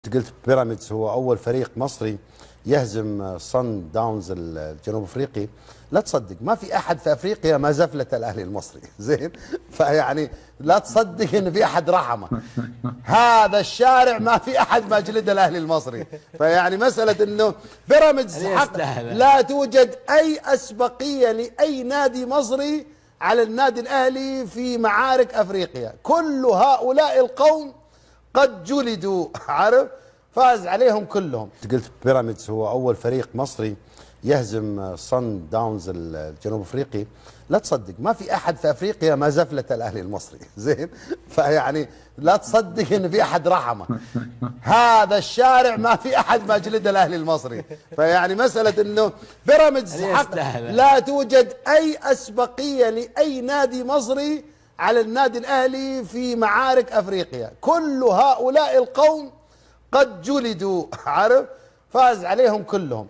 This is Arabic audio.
قلت بيراميدز هو اول فريق مصري يهزم صن داونز الجنوب افريقي. لا تصدق ما في احد في افريقيا ما زفلت الاهلي المصري زين. فيعني لا تصدق ان في احد رحمه. هذا الشارع ما في احد ما جلد الاهلي المصري. فيعني مساله انه بيراميدز حق لا توجد اي اسبقيه لاي نادي مصري على النادي الاهلي في معارك افريقيا. كل هؤلاء القوم قد جلدوا، عارف، فاز عليهم كلهم. قلت بيراميدز هو اول فريق مصري يهزم صن داونز الجنوب افريقي. لا تصدق ما في احد في افريقيا ما زفلت الاهلي المصري زين. فيعني لا تصدق ان في احد رحمه. هذا الشارع ما في احد ما جلد الاهلي المصري. فيعني مساله انه بيراميدز حق لا توجد اي اسبقيه لاي نادي مصري على النادي الاهلي في معارك افريقيا. كل هؤلاء القوم قد جلدوا، عارف، فاز عليهم كلهم.